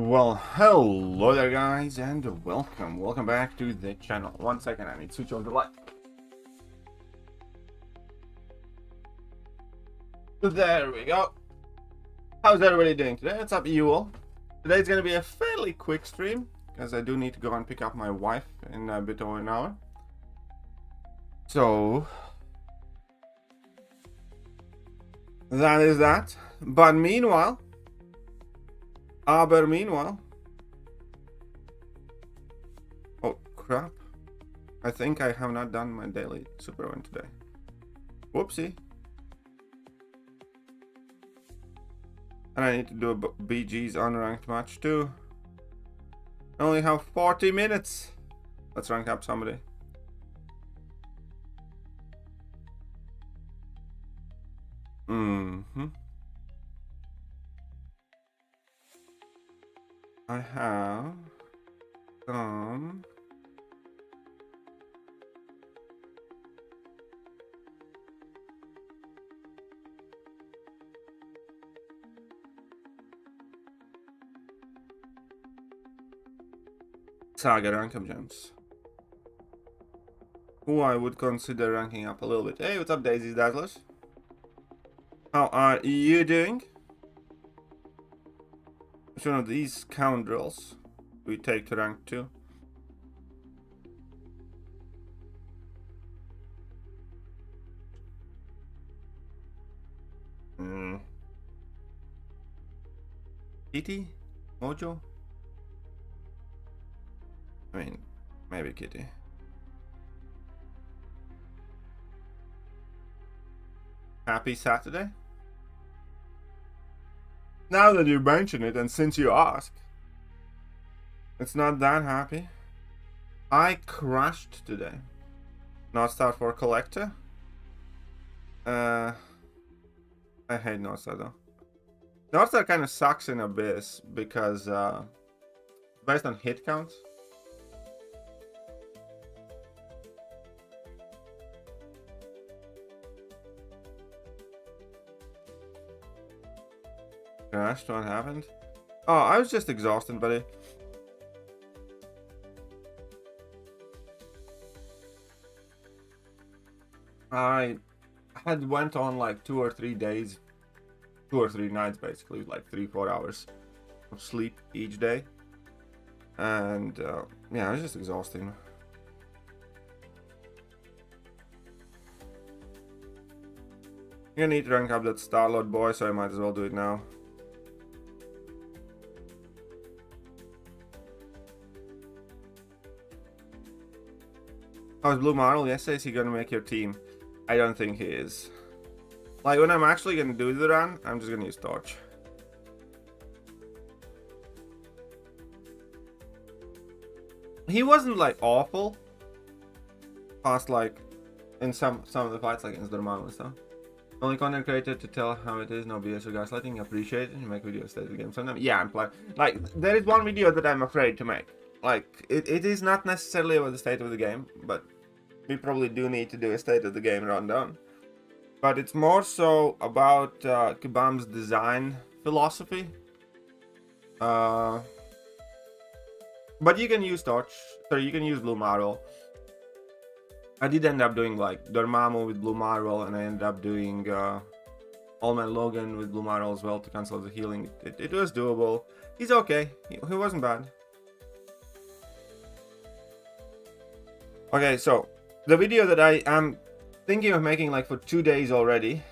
Well, hello there guys, and welcome back to the channel. 1 second, I need to switch on the light. There we go. How's everybody doing today? What's up, you all? Today's gonna be a fairly quick stream, because I do need to go and pick up my wife in a bit over an hour. So that is that. But meanwhile, oh crap, I think I have not done my daily super event today. Whoopsie. And I need to do a BG's unranked match too. I only have 40 minutes. Let's rank up somebody. I have some Saga rank up gems, who I would consider ranking up a little bit. Hey, what's up, Daisy Dazzlers? How are you doing? Which one of these scoundrels we take to rank 2? Kitty? Mojo? I mean, maybe Kitty. Happy Saturday? Now that you mention it, and since you ask, it's not that happy. I crashed today. Not start for collector. I hate Northstar though. Northstar kind of sucks in Abyss because based on hit counts. Crashed, what happened? Oh, I was just exhausted, buddy. I had went on like 2 or 3 days, 2 or 3 nights basically, like 3-4 hours of sleep each day. And yeah, it was just exhausting. I'm gonna need to rank up that Star-Lord boy, so I might as well do it now. How's Blue Marvel? Yesterday, is he gonna make your team? I don't think he is. Like, when I'm actually gonna do the run, I'm just gonna use Torch. He wasn't like awful past like in some of the fights, like against Dormammu and stuff. Only content creator to tell how it is, no BS or gaslighting. Appreciate it. You make videos, state of the game sometimes. Yeah, I'm playing. Like, there is one video that I'm afraid to make. Like, it is not necessarily about the state of the game, but we probably do need to do a state of the game rundown. But it's more so about Kabam's design philosophy. But you can use Torch, so you can use Blue Marvel. I did end up doing like Dormammu with Blue Marvel, and I ended up doing Elmandalorian with Blue Marvel as well to cancel the healing. It was doable. He's okay. He wasn't bad. Okay, so the video that I am thinking of making like for 2 days already,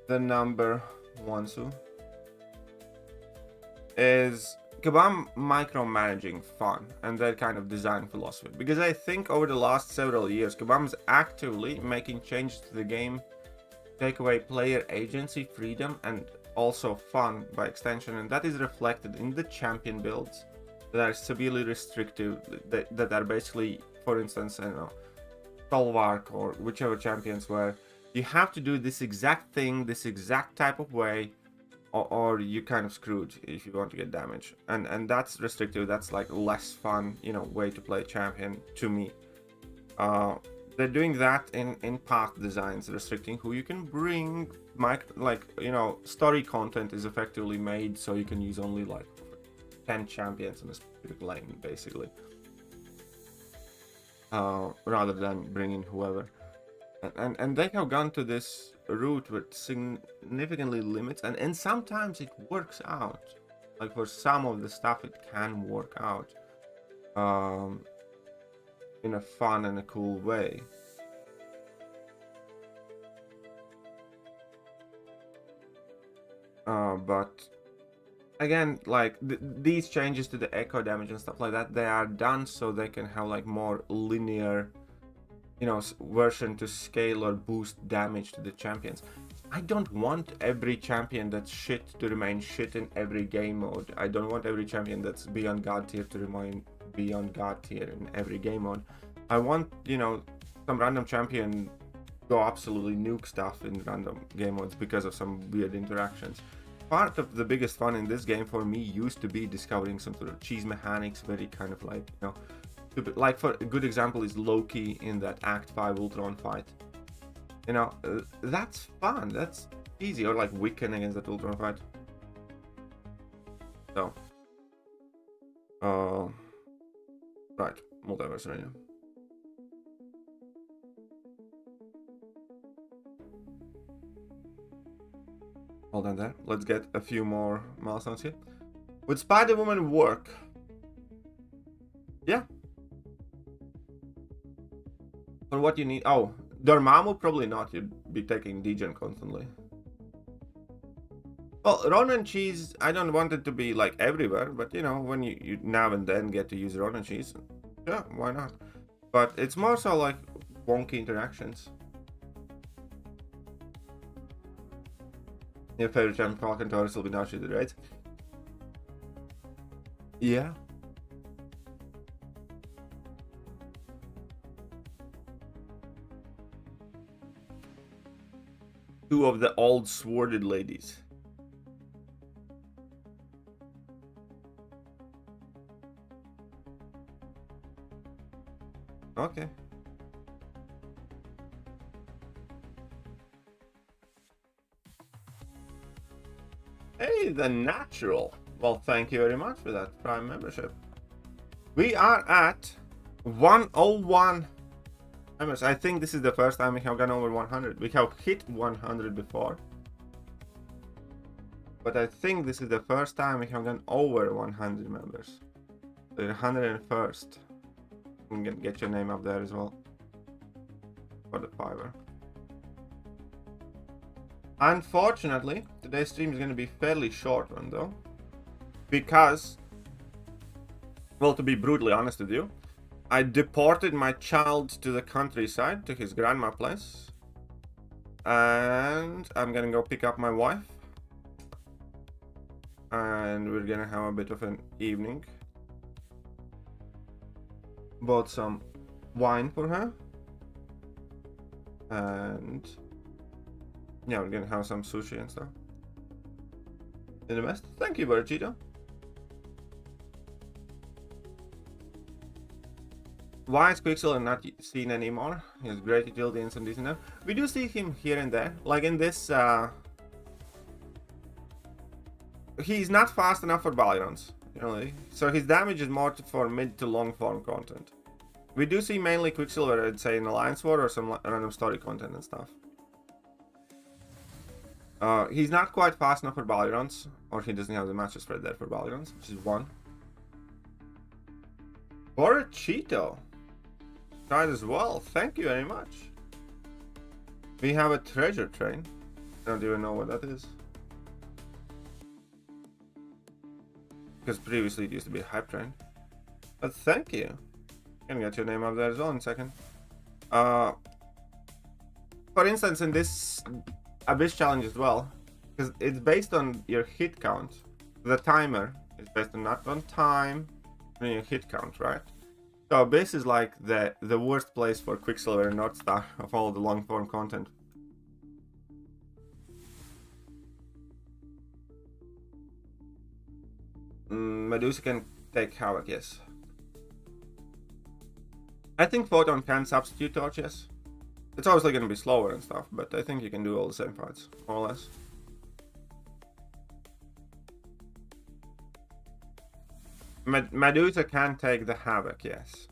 the number 1 is Kabam micromanaging fun and that kind of design philosophy. Because I think over the last several years, Kabam's actively making changes to the game, take away player agency, freedom, and also fun by extension, and that is reflected in the champion builds that are severely restrictive, that are basically, for instance, I don't know, Stalwark or whichever champions where you have to do this exact thing, this exact type of way, or you kind of screwed if you want to get damage, and that's restrictive. That's like less fun, you know, way to play champion to me. They're doing that in path designs, restricting who you can bring. Like, you know, story content is effectively made so you can use only like 10 champions in a specific lane, basically. Rather than bringing whoever. And they have gone to this route with significantly limits, and sometimes it works out. Like for some of the stuff, it can work out in a fun and a cool way. But again, like these changes to the echo damage and stuff like that, they are done so they can have like more linear, you know, version to scale or boost damage to the champions. I don't want every champion that's shit to remain shit in every game mode. I don't want every champion that's beyond god tier to remain beyond god tier in every game mode. I want, you know, some random champion go absolutely nuke stuff in random game modes because of some weird interactions. Part of the biggest fun in this game for me used to be discovering some sort of cheese mechanics, very kind of like, you know, like for a good example is Loki in that Act 5 Ultron fight. You know, that's fun, that's easy. Or like Wiccan against that Ultron fight. So, right, multiverse arena. Hold on there, let's get a few more milestones here. Would Spider-Woman work? Yeah. For what you need, oh, Dormammu probably not, you'd be taking Degen constantly. Well, Ronan cheese, I don't want it to be like everywhere, but you know, when you now and then get to use Ronan cheese, yeah, why not? But it's more so like wonky interactions. Your favorite champion, Falcon Taurus, will be now shooted, right? Yeah. Two of the old sworded ladies. Okay. Hey, the natural. Well, thank you very much for that Prime membership. We are at 101 members. I think this is the first time we have gone over 100. We have hit 100 before, but I think this is the first time we have gone over 100 members. The 101st. I'm gonna get your name up there as well for the fiver. Unfortunately, today's stream is going to be fairly short one though, because, well, to be brutally honest with you, I deported my child to the countryside, to his grandma's place, and I'm gonna go pick up my wife, and we're gonna have a bit of an evening. Bought some wine for her, and yeah, we're gonna have some sushi and stuff. In the best. Thank you, Barchito. Why is Quicksilver not seen anymore? He's great utility and some decent enough. We do see him here and there. Like in this, he's not fast enough for Battlegrounds, you know, so his damage is more for mid to long form content. We do see mainly Quicksilver, I'd say, in Alliance War or some random story content and stuff. He's not quite fast enough for Battlegrounds, or he doesn't have the matches spread there for Battlegrounds, which is one. Or a Cheeto. Tried as well, thank you very much. We have a treasure train. I don't even know what that is. Because previously it used to be a hype train. But thank you. Can get your name up there as well in a second. For instance, in this Abyss challenge as well, because it's based on your hit count. The timer is based on not on time, but on your hit count, right? So Abyss is like the worst place for Quicksilver and Northstar of all the long form content. Medusa can take Havoc, yes. I think Photon can substitute Torch, yes. It's obviously going to be slower and stuff, but I think you can do all the same fights, more or less. Medusa can take the Havoc, yes.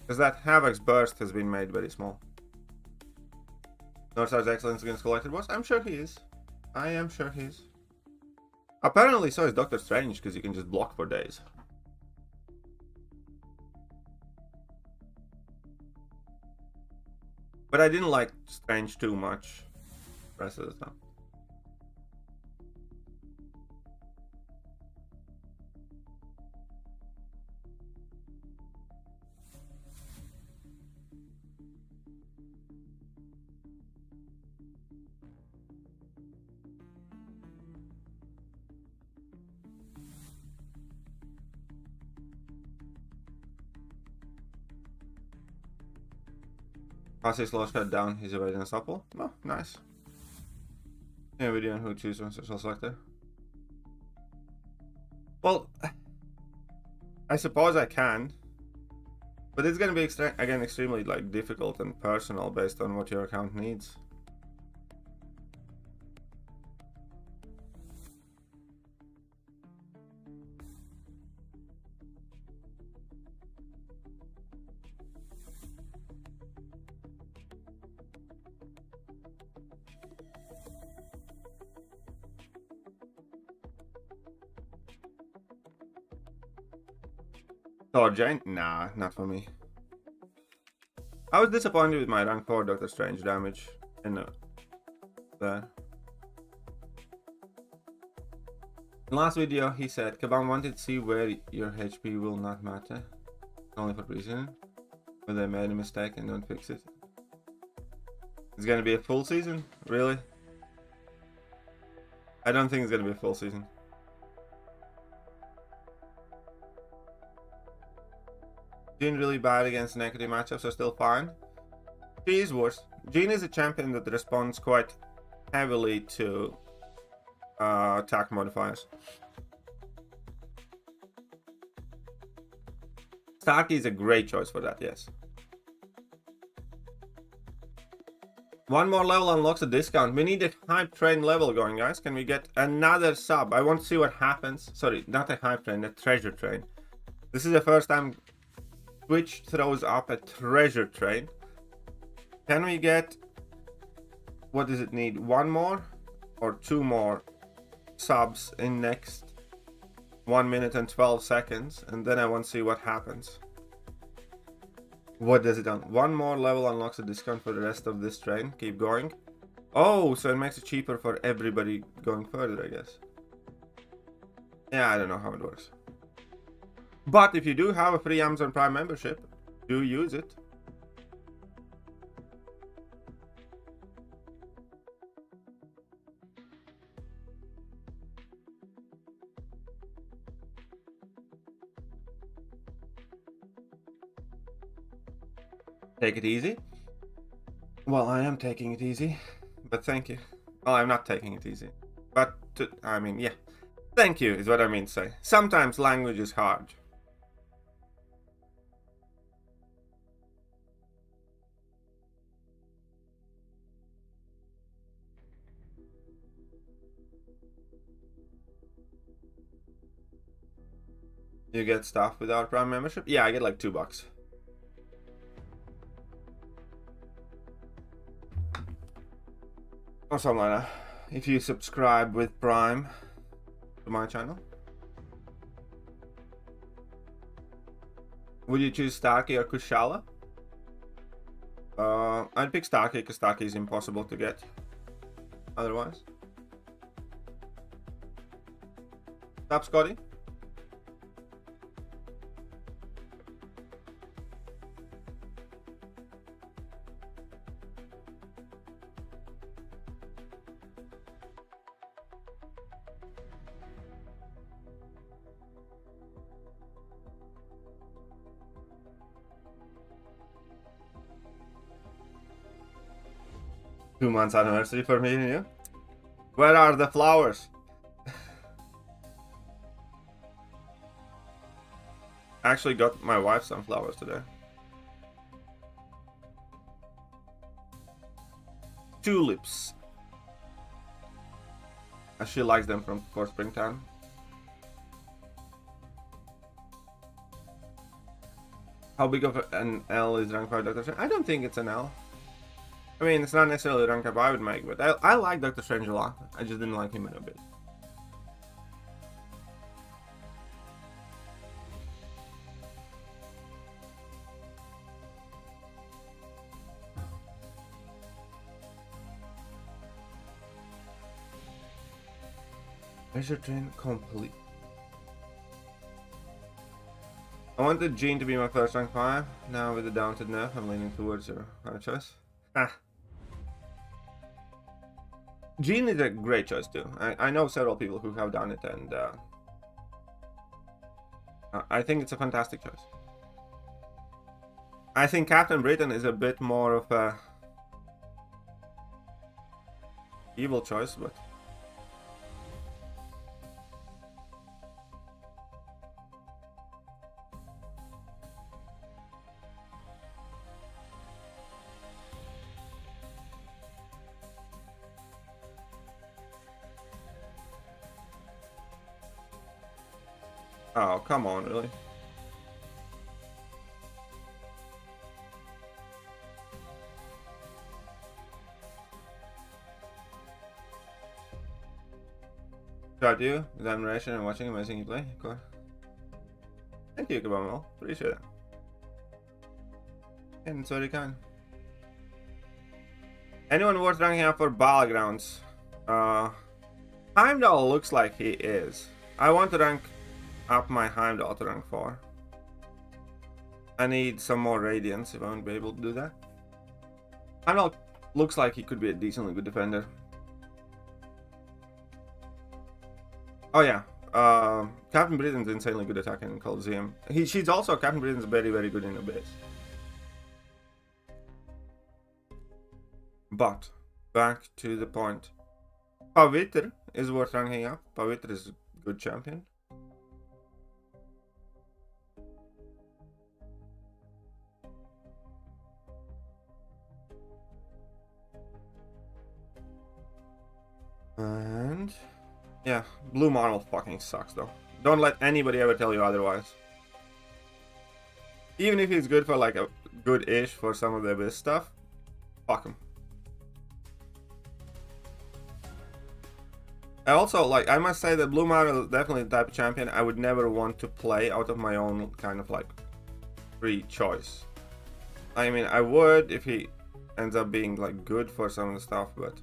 Because that Havoc's burst has been made very small. Northstar's excellence against collected boss? I'm sure he is. I am sure he is. Apparently so is Doctor Strange, because you can just block for days. But I didn't like Strange too much the rest of the time. Passes lost cut down, he's evade unstoppable. Oh, nice. Yeah, video on who choose one social selector. Well, I suppose I can. But it's gonna be again extremely like difficult and personal based on what your account needs. Thor Jane? Nah, not for me. I was disappointed with my rank 4 Doctor Strange damage in there. In last video he said, Kabam wanted to see where your HP will not matter. Only for preseason. When they made a mistake and don't fix it. It's gonna be a full season? Really? I don't think it's gonna be a full season. Jean really bad against negative matchups are still fine. She is worse. Jean is a champion that responds quite heavily to attack modifiers. Starkey is a great choice for that, yes. One more level unlocks a discount. We need a hype train level going, guys. Can we get another sub? I want to see what happens. Sorry, not a hype train, a treasure train. This is the first time Twitch throws up a treasure train. Can we get, what does it need? One more or two more subs in next 1 minute and 12 seconds, and then I want to see what happens. What does it do? One more level unlocks a discount for the rest of this train. Keep going. Oh, so it makes it cheaper for everybody going further, I guess. Yeah, I don't know how it works. But if you do have a free Amazon Prime membership, do use it. Take it easy. Well, I am taking it easy, but thank you. Well, I'm not taking it easy, but I mean, yeah. Thank you is what I mean to say. Sometimes language is hard. You get stuff without Prime membership? Yeah, I get like $2. Or something like that. If you subscribe with Prime to my channel. Would you choose Starkey or Kushala? I'd pick Starkey because Starkey is impossible to get otherwise. Stop, Scotty. Two months anniversary for me and you. Where are the flowers? I actually got my wife some flowers today. Tulips. She likes them for springtime. How big of an L is rank 5 Doctor Strange? I don't think it's an L. I mean, it's not necessarily the rank up I would make, but I like Doctor Strange a lot. I just didn't like him in a bit. Treasure Train complete. I wanted Jean to be my first rank 5. Now with the daunted nerf, I'm leaning towards your choice. Ah. Jean is a great choice too. I know several people who have done it, and I think it's a fantastic choice. I think Captain Britain is a bit more of a evil choice, but oh, come on, really? Shout you with admiration and watching amazing you play, of course. Thank you, Kabamo. Appreciate it. And it's very kind. Anyone worth ranking up for Battlegrounds? Heimdall looks like he is. I want to rank up my Heimdall to rank 4. I need some more Radiance if I won't be able to do that. Heimdall looks like he could be a decently good defender. Oh yeah, Captain Britain's insanely good attacking in Coliseum. She's also, Captain Britain's very, very good in Abyss. But, back to the point. Pavitr is worth ranking up. Pavitr is a good champion. And yeah, Blue Marvel fucking sucks though. Don't let anybody ever tell you otherwise. Even if he's good for like a good-ish for some of the Abyss stuff, fuck him. I also, like, I must say that Blue Marvel is definitely the type of champion I would never want to play out of my own kind of like free choice. I mean, I would if he ends up being like good for some of the stuff, but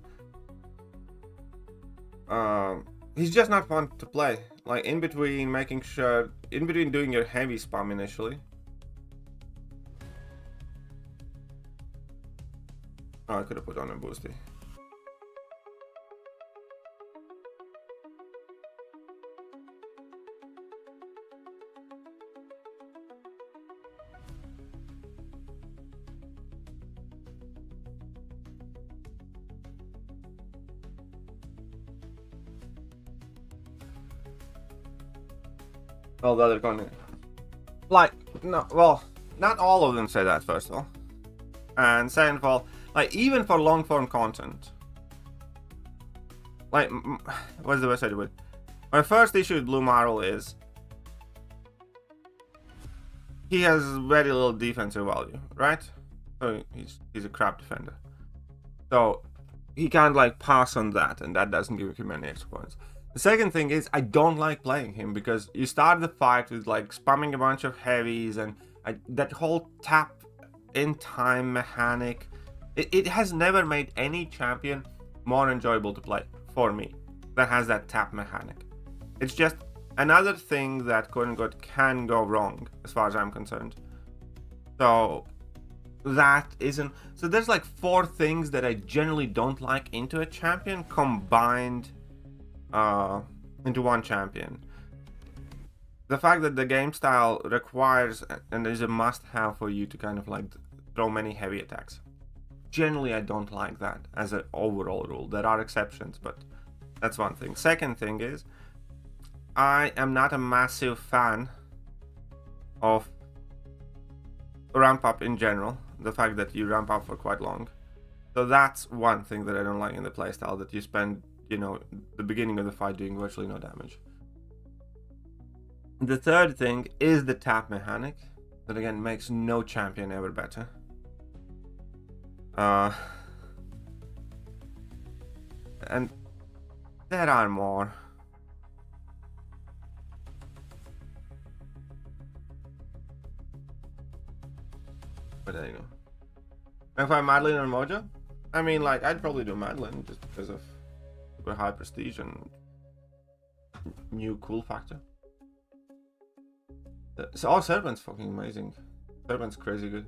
he's just not fun to play. Like in between doing your heavy spam initially. Oh, I could have put on a boosty. Well, the other con, like, no, well, not all of them say that, first of all. And second of all, like, even for long form content, like, what's the best way to do it? My first issue with Blue Marvel is he has very little defensive value, right? So he's a crap defender. So he can't like pass on that, and that doesn't give him any extra points. The second thing is I don't like playing him because you start the fight with like spamming a bunch of heavies and that whole tap in time mechanic. It has never made any champion more enjoyable to play for me that has that tap mechanic. It's just another thing that quote-unquote can go wrong as far as I'm concerned. So that isn't, so there's like 4 things that I generally don't like into a champion combined into one champion. The fact that the game style requires and is a must-have for you to kind of like throw many heavy attacks. Generally, I don't like that as an overall rule. There are exceptions, but that's one thing. Second thing is, I am not a massive fan of ramp up in general. The fact that you ramp up for quite long. So that's one thing that I don't like in the playstyle, that you spend, you know, the beginning of the fight doing virtually no damage. The third thing is the tap mechanic. That again makes no champion ever better. And there are more. But there you go. If I'm Madeline or Mojo, I mean, like, I'd probably do Madeline just because of super high prestige and new cool factor. So, oh, Serpent's fucking amazing. Serpent's crazy good.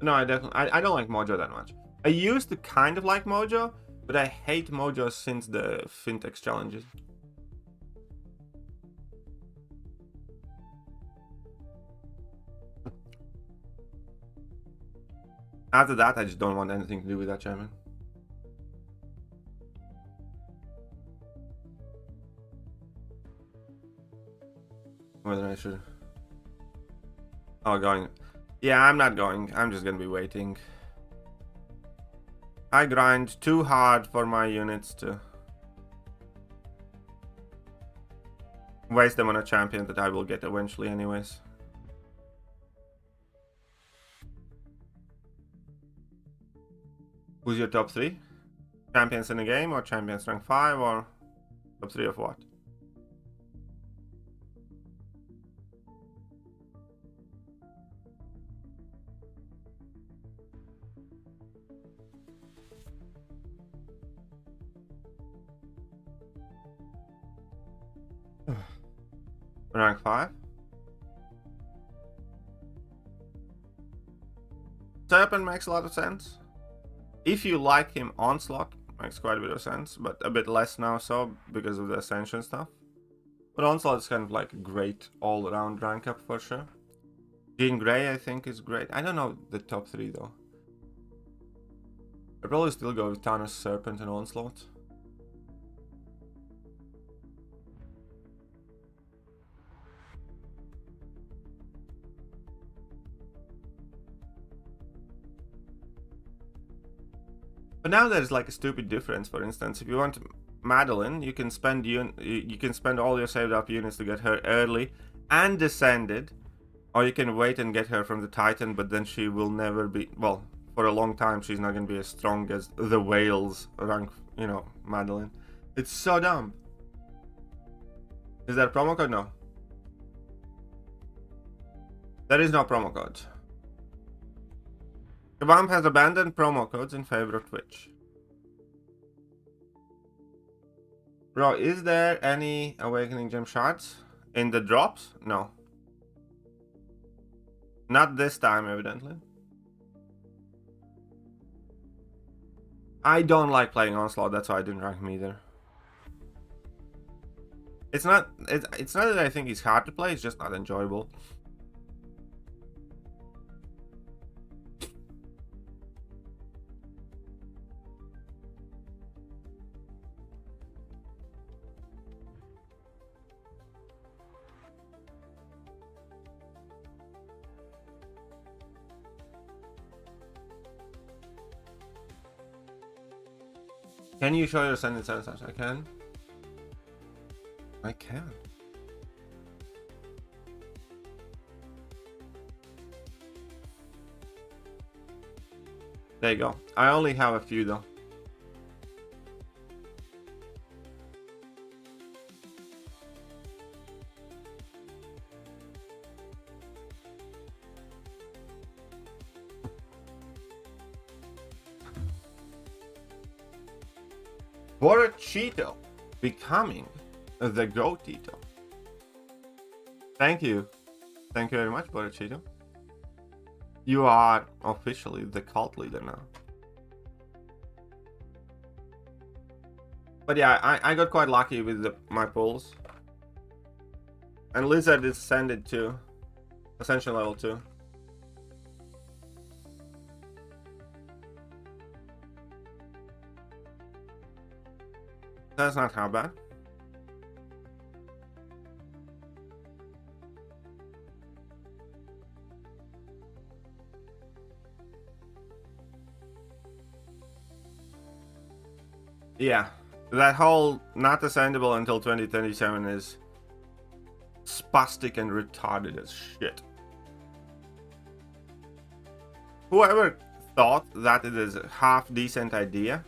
No, I don't like Mojo that much. I used to kind of like Mojo, but I hate Mojo since the Fintech challenges. After that, I just don't want anything to do with that champion. Whether I should... Oh, going... Yeah, I'm not going. I'm just gonna be waiting. I grind too hard for my units to waste them on a champion that I will get eventually anyways. Who's your top 3? Champions in the game, or champions rank 5, or top 3 of what? Rank 5? Serpent makes a lot of sense. If you like him, Onslaught makes quite a bit of sense, but a bit less now so because of the Ascension stuff. But Onslaught is kind of like a great all-around rank up for sure. Jean Grey I think is great. I don't know the top 3 though. I'd probably still go with Thanos, Serpent and Onslaught. But now there's like a stupid difference. For instance, if you want Madeline, you can spend all your saved up units to get her early and descended, or you can wait and get her from the Titan, but then she will never be, well, for a long time she's not going to be as strong as the Whales rank, you know, Madeline. It's so dumb. Is there a promo code? No. There is no promo code. Kabam has abandoned promo codes in favor of Twitch. Bro, is there any Awakening Gem shards in the drops? No. Not this time, evidently. I don't like playing Onslaught, that's why I didn't rank him either. It's not that I think he's hard to play, it's just not enjoyable. Can you show your sentence? I can. I can. There you go. I only have a few though. Borachito becoming the Goatito. Thank you. Thank you very much, Borachito. You are officially the cult leader now. But yeah, I got quite lucky with my pulls. And Lizard is ascended to Ascension level 2. That's not how bad. Yeah, that whole not ascendable until 2037 is spastic and retarded as shit. Whoever thought that it is a half decent idea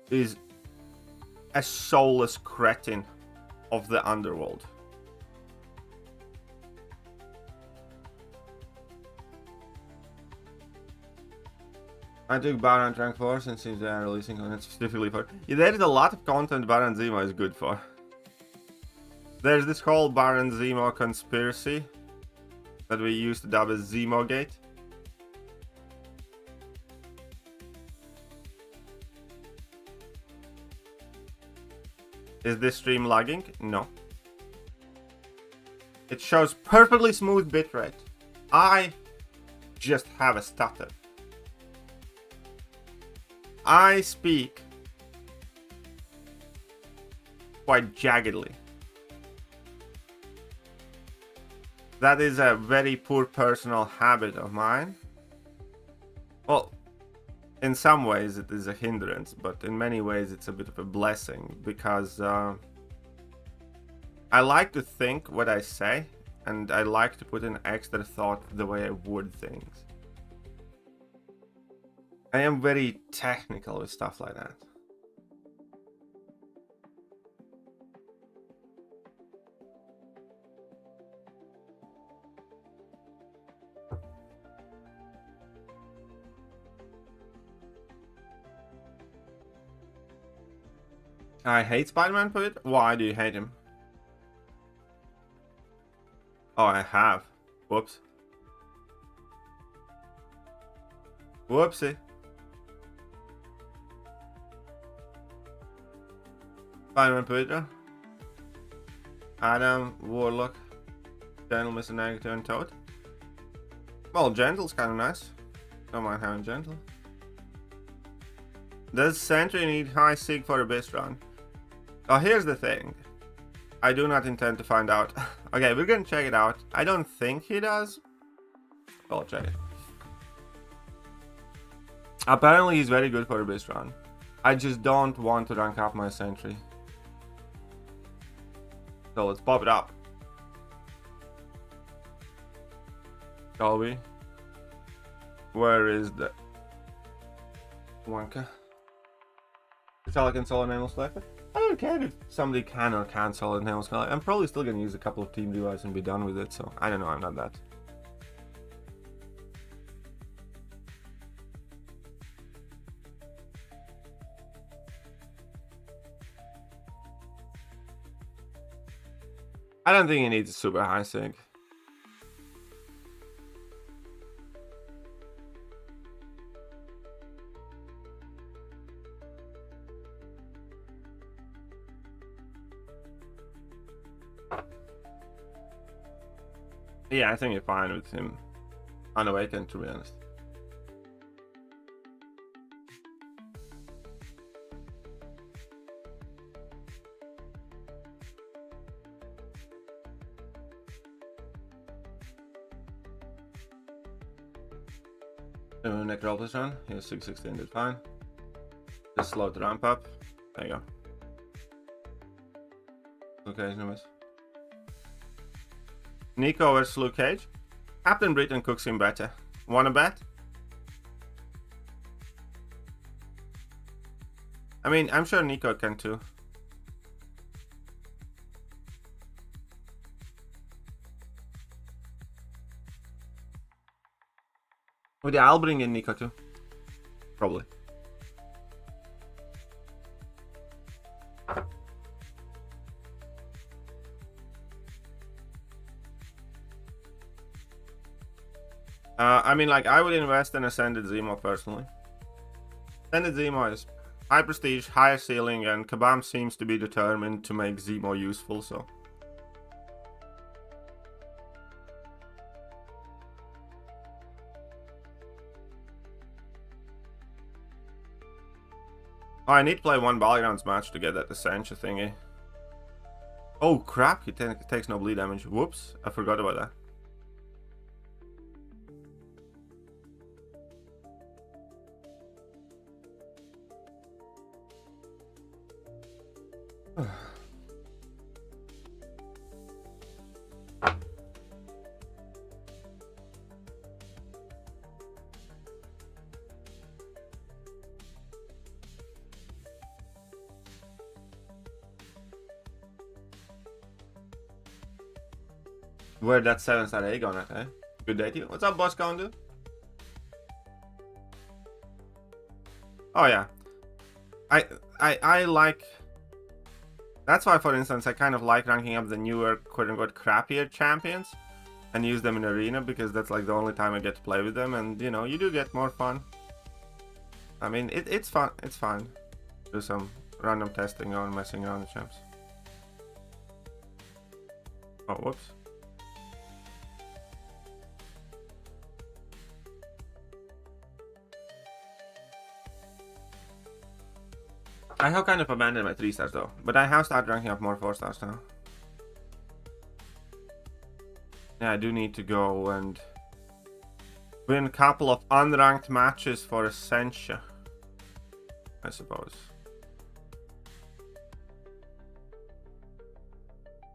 is a soulless cretin of the underworld. I took Baron rank 4 since they are releasing content specifically for. Yeah, there is a lot of content Baron Zemo is good for. There's this whole Baron Zemo conspiracy that we used to dub as Zemogate. Is this stream lagging? No. It shows perfectly smooth bitrate. I just have a stutter. I speak quite jaggedly. That is a very poor personal habit of mine. Well, in some ways it is a hindrance, but in many ways it's a bit of a blessing, because I like to think what I say, and I like to put in extra thought the way I word things. I am very technical with stuff like that. I hate Spider-Man for it? Why do you hate him? Oh, I have. Whoops. Whoopsie. Spider-Man Peter. Adam, Warlock, Gentle, Mr. Negative, and Toad. Well, Gentle's kind of nice. Don't mind having Gentle. Does Sentry need high sig for a base run? Oh, here's the thing. I do not intend to find out. Okay, we're gonna check it out. I don't think he does. I'll check it. Apparently he's very good for a base run. I just don't want to rank up my Sentry. So let's pop it up. Shall we? Where is the wanker? Solid can solid nameless collector. I don't care if somebody can or can't solid nameless collector. I'm probably still gonna use a couple of team devices and be done with it. So I don't know. I'm not that. I don't think he needs a super high sig. Yeah, I think you're fine with him unawakened, to be honest. Neck roll this run. He was 616, did fine. Just slow the ramp up. There you go. Okay, no miss. Nico versus Luke Cage. Captain Britain cooks him better. Wanna bet? I mean, I'm sure Nico can too. Oh yeah, I'll bring in Nico too. Probably. I mean, like, I would invest in Ascended Zemo personally. Ascended Zemo is high prestige, higher ceiling, and Kabam seems to be determined to make Zemo useful, so. Oh, I need to play one Battlegrounds match to get that Essential thingy. Oh crap, he takes no bleed damage. Whoops, I forgot about that. Where that 7-star egg on it, eh? Good day to you. What's up, boss Kondu? Oh yeah. I like... That's why, for instance, I kind of like ranking up the newer, quote-unquote, crappier champions and use them in arena, because that's like the only time I get to play with them, and you know, you do get more fun. I mean, it's fun. It's fun. Do some random testing on messing around the champs. Oh, whoops. I have kind of abandoned my 3-stars though, but I have started ranking up more 4-stars now. Yeah, I do need to go and win a couple of unranked matches for Essentia, I suppose.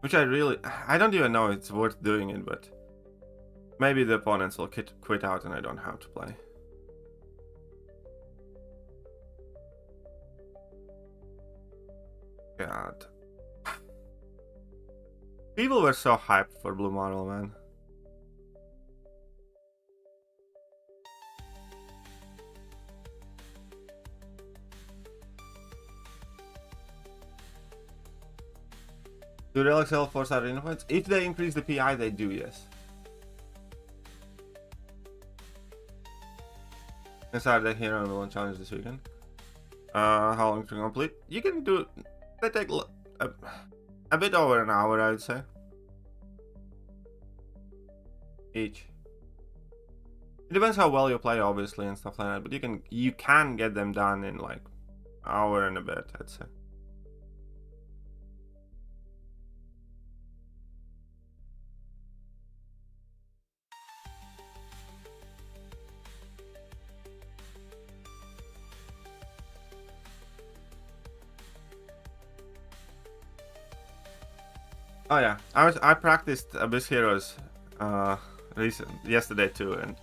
Which I don't even know if it's worth doing it, but maybe the opponents will quit out and I don't have to play. God. People were so hyped for Blue Marvel, man. Do Relics sell 4-star arena points? If they increase the PI, they do, yes. Inside the hero and villain challenge this weekend. How long to complete? You can do... They take a bit over an hour, I would say. Each. It depends how well you play, obviously, and stuff like that, but you can get them done in like an hour and a bit, I'd say. Oh yeah, I practiced Abyss Heroes yesterday too, and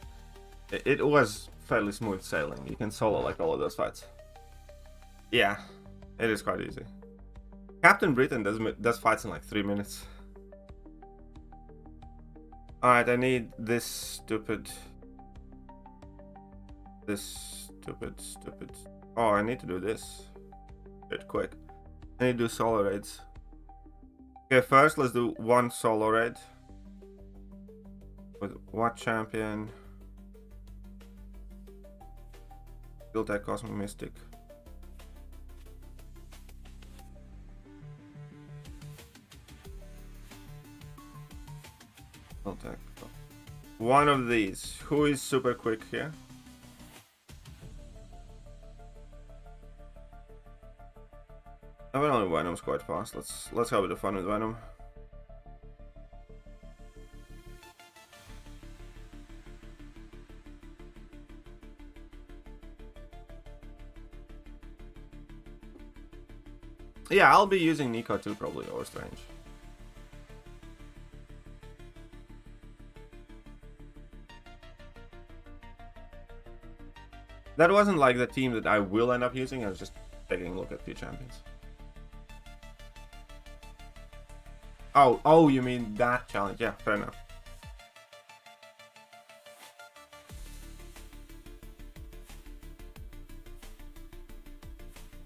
it was fairly smooth sailing. You can solo like all of those fights. Yeah, it is quite easy. Captain Britain does fights in like 3 minutes. Alright, I need this stupid. Oh, I need to do this. Bit quick. I need to do solo raids. Okay, first let's do one solo raid. With what champion? Build that Cosmic Mystic. I'll take one of these. Who is super quick here? I mean, only Venom's quite fast. Let's have a bit of fun with Venom. Yeah, I'll be using Nico too, probably, or Strange. That wasn't like the team that I will end up using. I was just taking a look at few champions. Oh, you mean that challenge? Yeah, fair enough.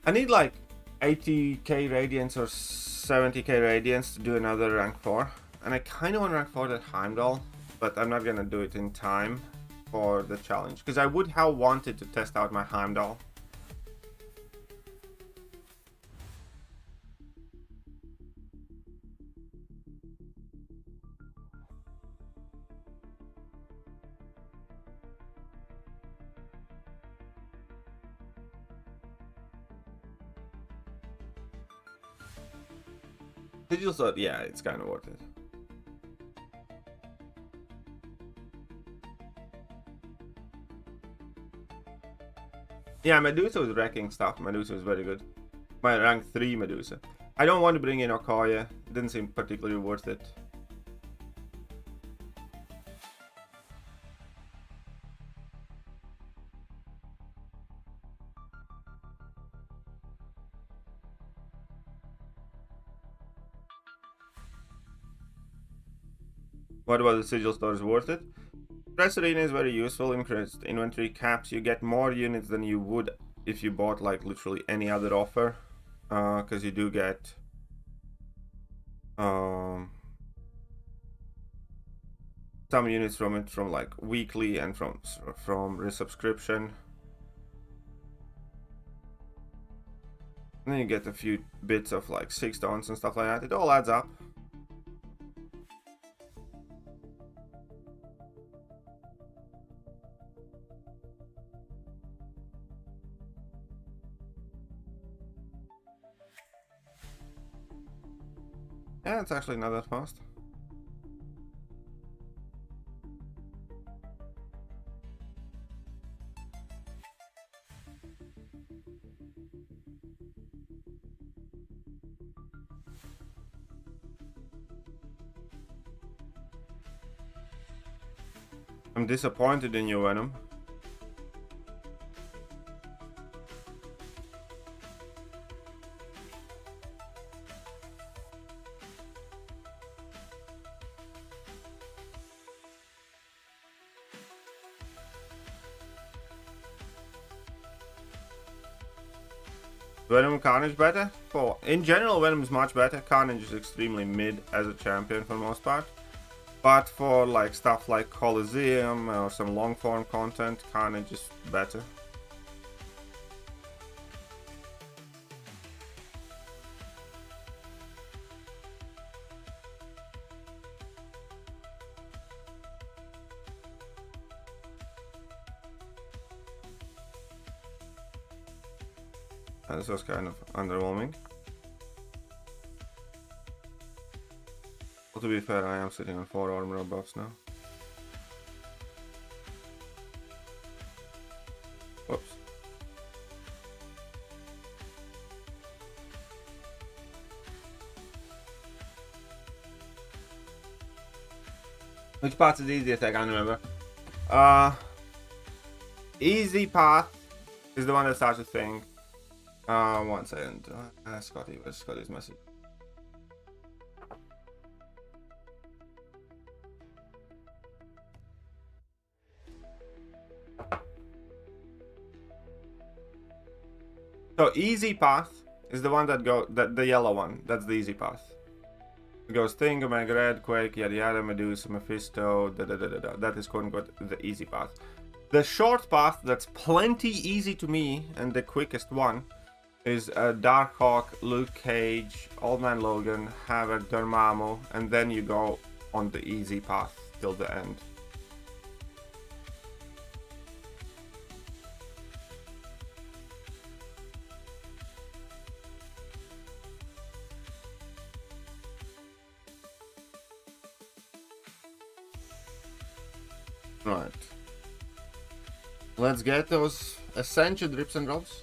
I need like 80k radiance or 70k radiance to do another rank 4. And I kind of want rank 4 that Heimdall, but I'm not gonna do it in time for the challenge. Because I would have wanted to test out my Heimdall. Digital Sword, yeah, it's kind of worth it. Yeah, Medusa was wrecking stuff. Medusa was very good. My rank 3 Medusa. I don't want to bring in Okoye. It didn't seem particularly worth it. What about the sigil store is worth it? Press Arena is very useful. Increased inventory caps. You get more units than you would if you bought like literally any other offer. Because you do get some units from it from like weekly and from resubscription. And then you get a few bits of like 6 dons and stuff like that. It all adds up. Yeah, it's actually not that fast. I'm disappointed in you, Venom. Venom Carnage better? In general, Venom is much better. Carnage is extremely mid as a champion for the most part. But for like stuff like Coliseum or some long form content, Carnage is better. This was kind of underwhelming. Well, to be fair, I am sitting on 4 armor buffs now. Whoops. Which part is the easiest? I can't remember. Easy path is the one that starts to think. 1 second. Scotty, where's Scotty's message? So easy path is the one that the yellow one. That's the easy path. It goes Thingamag, Red, Quake, yada yada, Medusa, Mephisto, da da da da da. That is quote unquote the easy path. The short path that's plenty easy to me and the quickest one is Darkhawk, Luke Cage, Old Man Logan, Havoc, Dormammu, and then you go on the easy path till the end. Right. Let's get those essential drips and drops.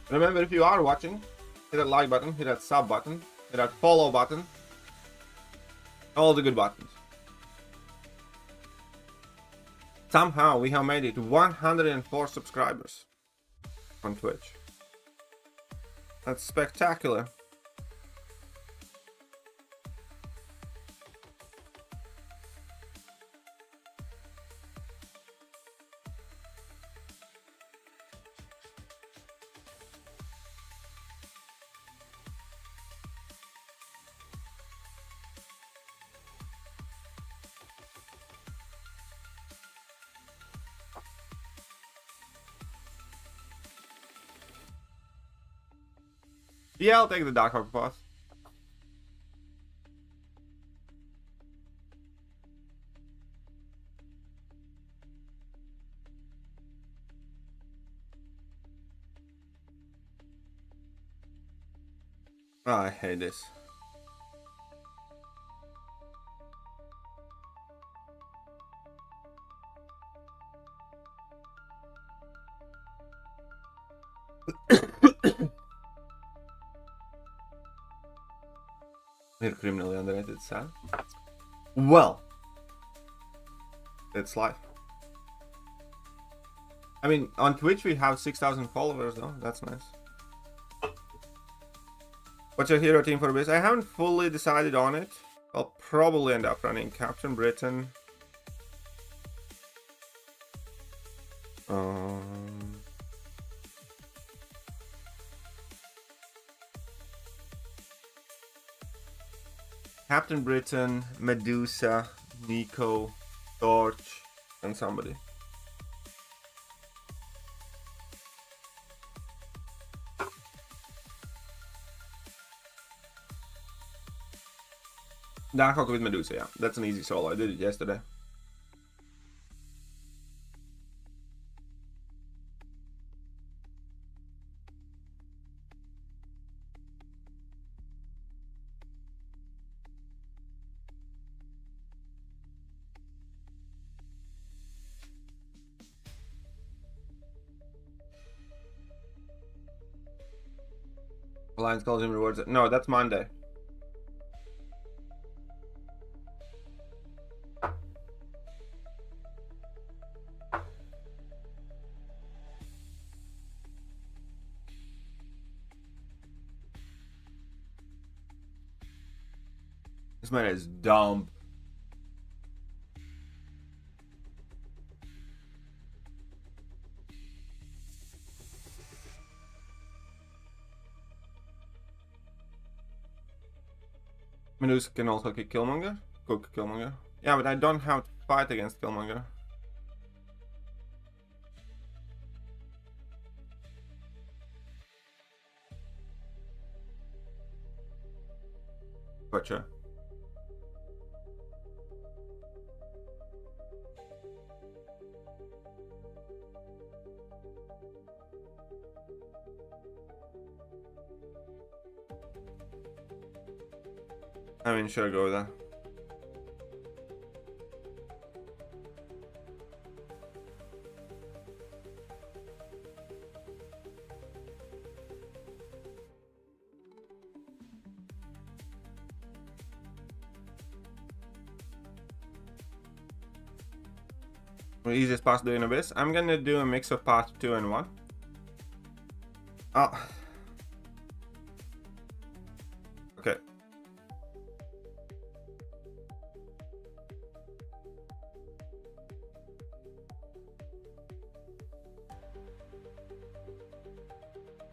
Remember, if you are watching, hit that like button, hit that sub button, hit that follow button. All the good buttons. Somehow we have made it to 104 subscribers on Twitch. That's spectacular. Yeah, I'll take the Darkhawk path. Oh, I hate this. You're criminally underrated, Sam. Well, it's life. I mean, on Twitch we have 6,000 followers though. That's nice. What's your hero team for this? I haven't fully decided on it. I'll probably end up running Captain Britain. Captain Britain, Medusa, Nico, Torch, and somebody. Darkhawk with Medusa, yeah. That's an easy solo. I did it yesterday. Alliance calls him rewards. No, that's Monday. This man is dumb. Medusa can also kick Killmonger. Cook Killmonger. Yeah, but I don't have to fight against Killmonger. Gotcha. I mean, sure, go with that. Easiest pass doing Abyss. I'm gonna do a mix of part 2 and 1. Oh. Okay.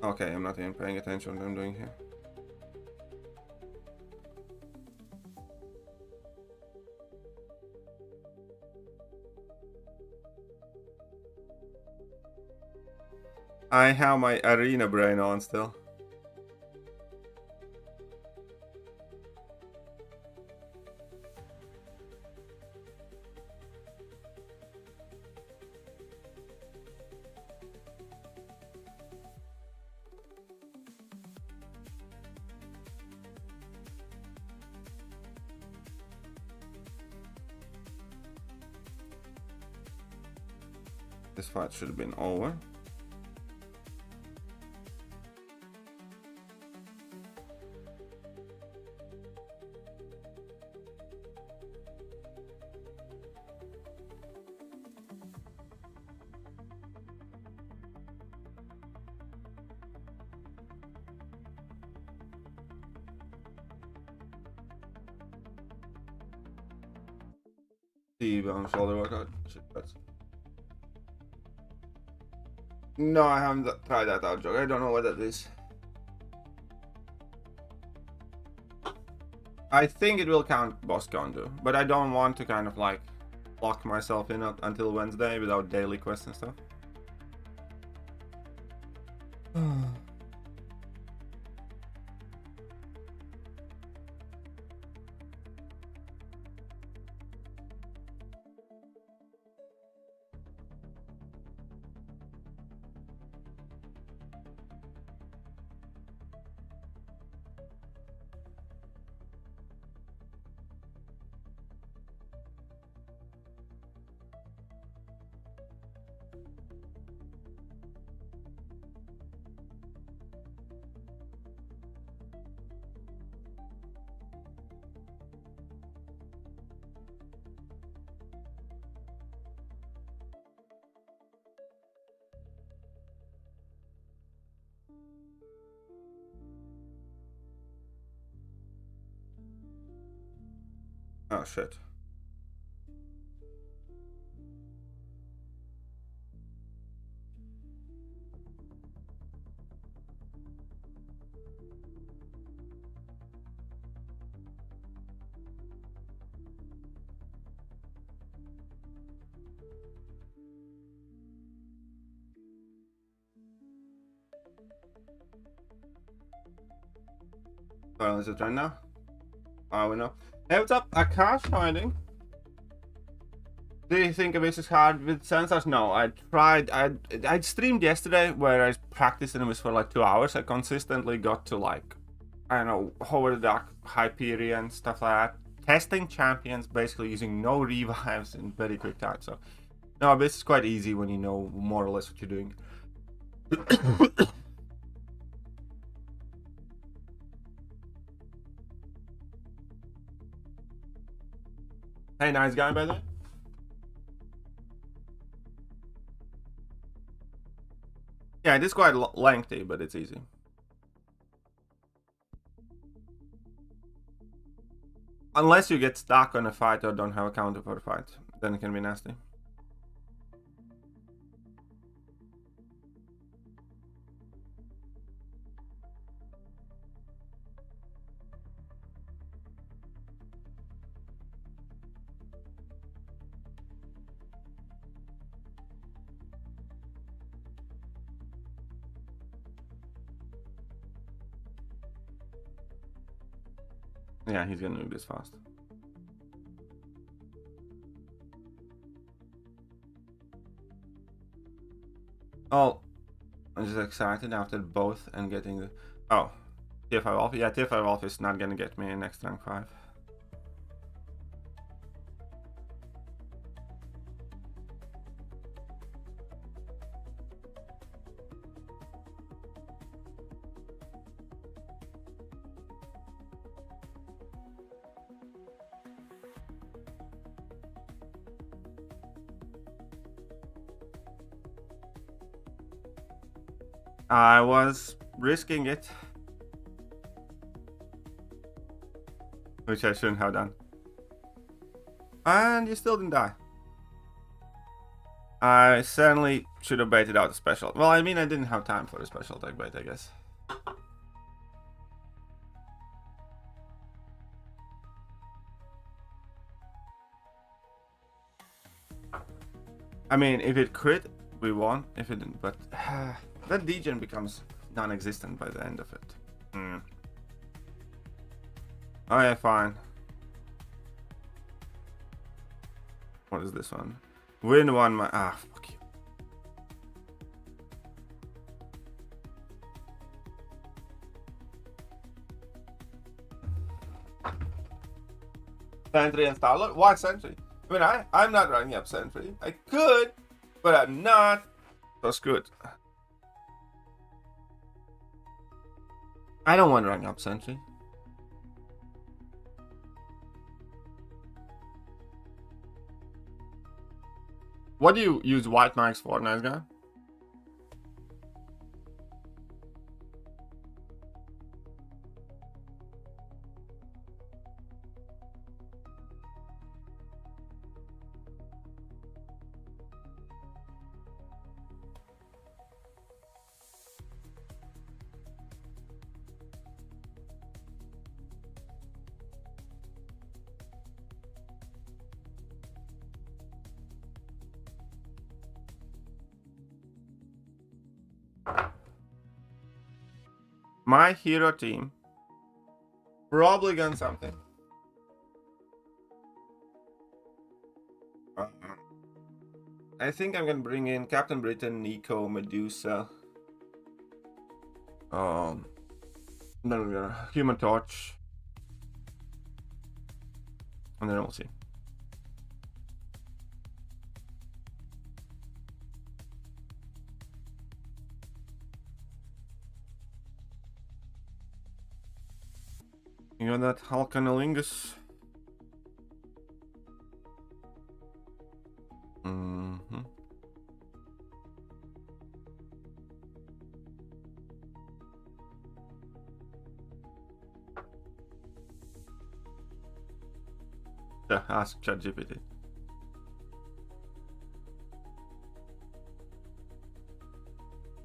Okay, I'm not even paying attention to what I'm doing here. I have my arena brain on still. This fight should have been over. On shoulder workout. No, I haven't tried that out, Joe. I don't know what that is. I think it will count boss counter, but I don't want to kind of like lock myself in until Wednesday without daily quests and stuff. Oh shit. Well, is it right now? Oh, we know. Hey, what's up? Akash hiding. Do you think this is hard with sensors? No, I tried. I streamed yesterday where I practiced and it was for like 2 hours. I consistently got to like, I don't know, hover the duck, Hyperion, and stuff like that. Testing champions, basically using no revives in very quick time. So, no, this is quite easy when you know more or less what you're doing. Hey, nice guy, by the way. Yeah, it is quite lengthy, but it's easy. Unless you get stuck on a fight or don't have a counter for a fight, then it can be nasty. Yeah, he's gonna move this fast. Oh, I'm just excited after both and getting the... Oh, tier 5 off. Yeah, tier 5 off is not gonna get me next rank 5. I was risking it, which I shouldn't have done. And you still didn't die. I certainly should have baited out a special. Well, I mean, I didn't have time for a special tech bait, I guess. I mean, if it crit, we won. If it didn't, but that degen becomes non-existent by the end of it. Oh yeah, fine. What is this one? Win one. Fuck you. Sentry and Starlord? Why Sentry? I mean, I'm not running up Sentry. I could, but I'm not. That's good. I don't want to run up Sentry. What do you use white marks for, nice guy? My hero team probably got something. I think I'm gonna bring in Captain Britain, Nico, Medusa, then we're gonna Human Torch, and then we'll see. You got that Halcanalingus. Ask ChatGPT.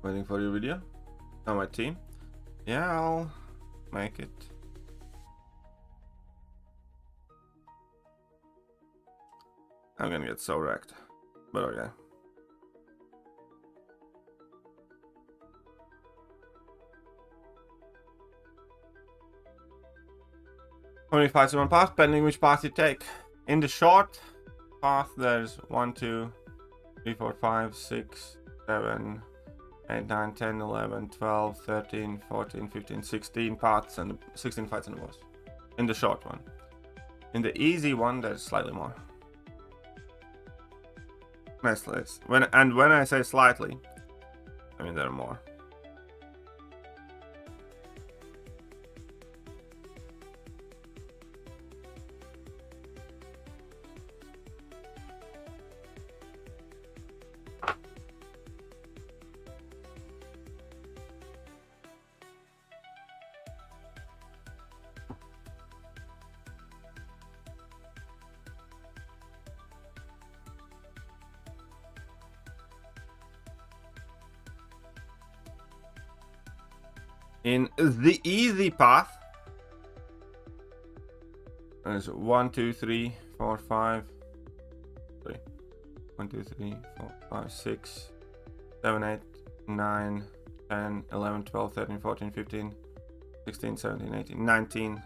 Waiting for your video. Oh, my team. Yeah, I'll make it. I'm gonna get so wrecked, but okay. How many fights in one path, depending which path you take. In the short path, there's 1, 2, 3, 4, 5, 6, 7, 8, 9, 10, 11, 12, 13, 14, 15, 16 paths and 16 fights in the boss. In the short one. In the easy one, there's slightly more. Nice. When I say slightly, I mean there are more. In the easy path, there's 1, 2, 3, 4, 5. 1, 2, 3, 4, 5, 6, 7, 8, 9, 10, 11, 12, 13, 14, 15, 16, 17, 18, 19.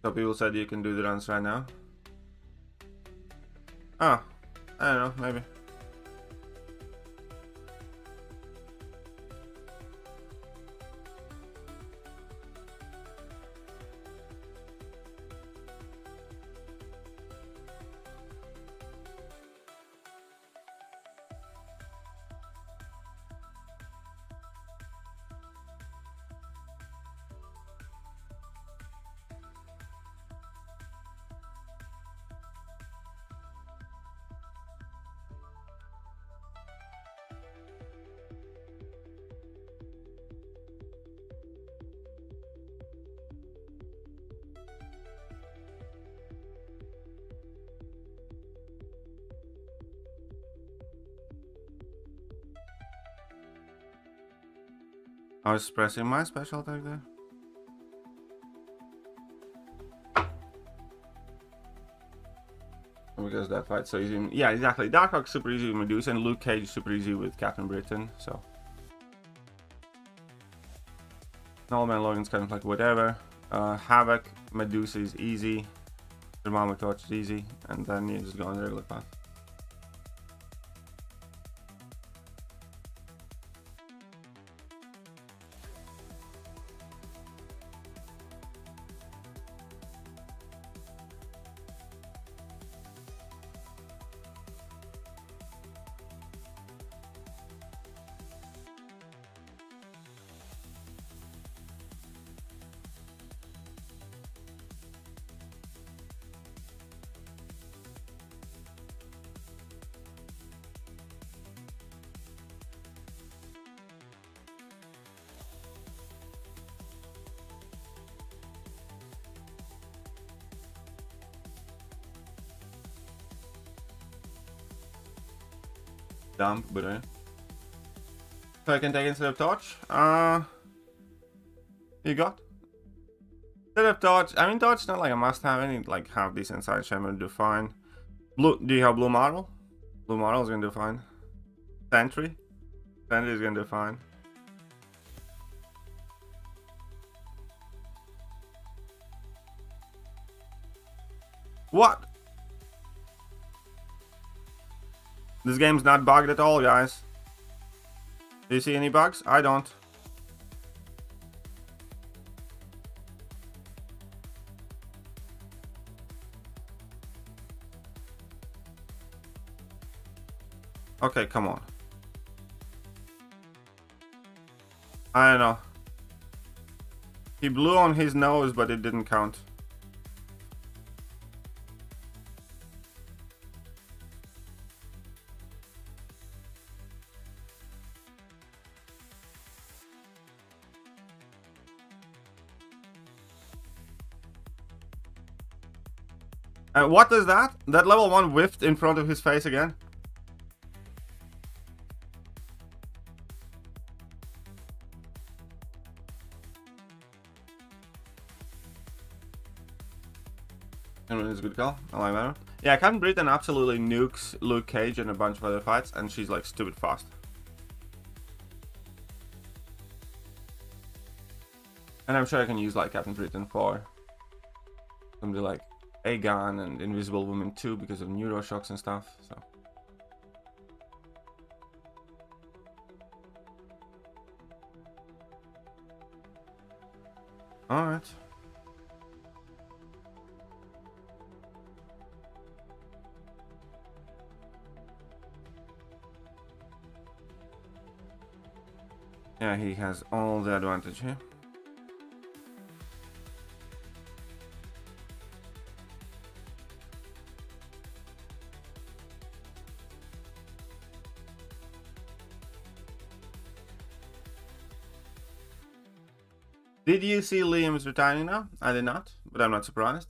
So people said you can do the runs right now. Oh, I don't know, maybe. I was pressing my special attack there. Because that fight's so easy. Yeah, exactly. Darkhawk's super easy with Medusa, and Luke Cage is super easy with Captain Britain, so. Mandalorian's kind of like whatever. Havoc, Medusa is easy. Thermometer Torch is easy, and then you just go on the regular path. Dump, but so I can take instead of torch. You got instead of torch. I mean, torch is not like a must-have. Any like half decent side shaman do fine. Blue. Do you have blue model? Blue model is gonna do fine. Sentry. Sentry is gonna do fine. What? This game's not bugged at all, guys. Do you see any bugs? I don't. Okay, come on. I don't know. He blew on his nose, but it didn't count. What is that? That level 1 whiffed in front of his face again? It's a good call. I like that one. Yeah, Captain Britain absolutely nukes Luke Cage in a bunch of other fights, and she's like stupid fast. And I'm sure I can use like Captain Britain for something like A-Gun and Invisible Woman 2 because of neuroshocks and stuff. So. Alright. Yeah, he has all the advantage here. Did you see Liam's retiring now? I did not, but I'm not surprised.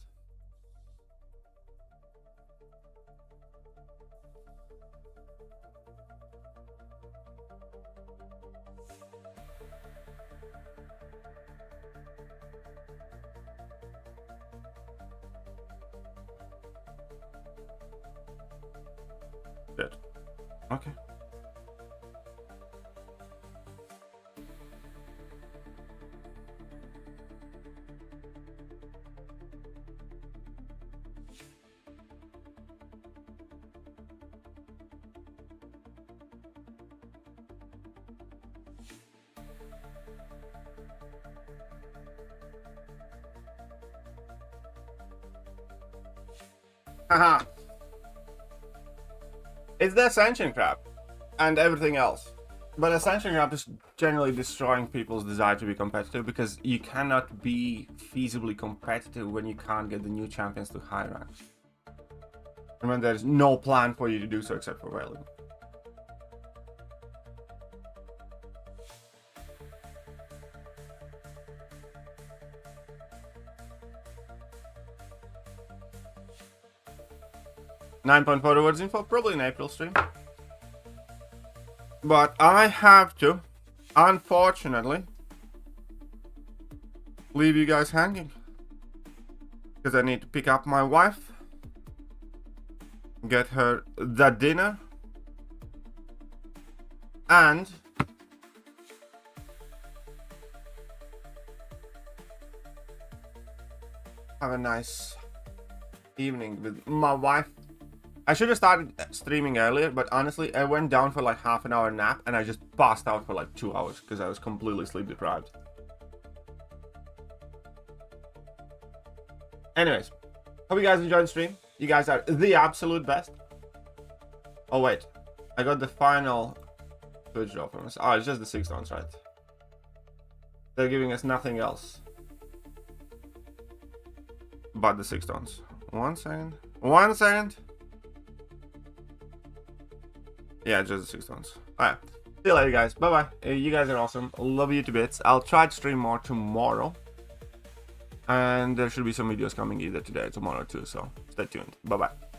Good. Okay. Haha. It's the Ascension Crab and everything else. But Ascension Crab is generally destroying people's desire to be competitive because you cannot be feasibly competitive when you can't get the new champions to high ranks. And when there's no plan for you to do so except for whaling. $9.4 rewards info, probably an April stream. But I have to, unfortunately, leave you guys hanging. Because I need to pick up my wife, get her the dinner, and have a nice evening with my wife. I should have started streaming earlier, but honestly, I went down for like half an hour nap and I just passed out for like 2 hours because I was completely sleep deprived. Anyways, hope you guys enjoyed the stream. You guys are the absolute best. Oh wait, I got the final Twitch draw from us. Oh, it's just the 6 ounce, right? They're giving us nothing else but the 6 ounce. 1 second. 1 second. Yeah, just the 6 ounce. Alright. See you later, guys. Bye bye. You guys are awesome. Love you to bits. I'll try to stream more tomorrow. And there should be some videos coming either today or tomorrow too. So stay tuned. Bye bye.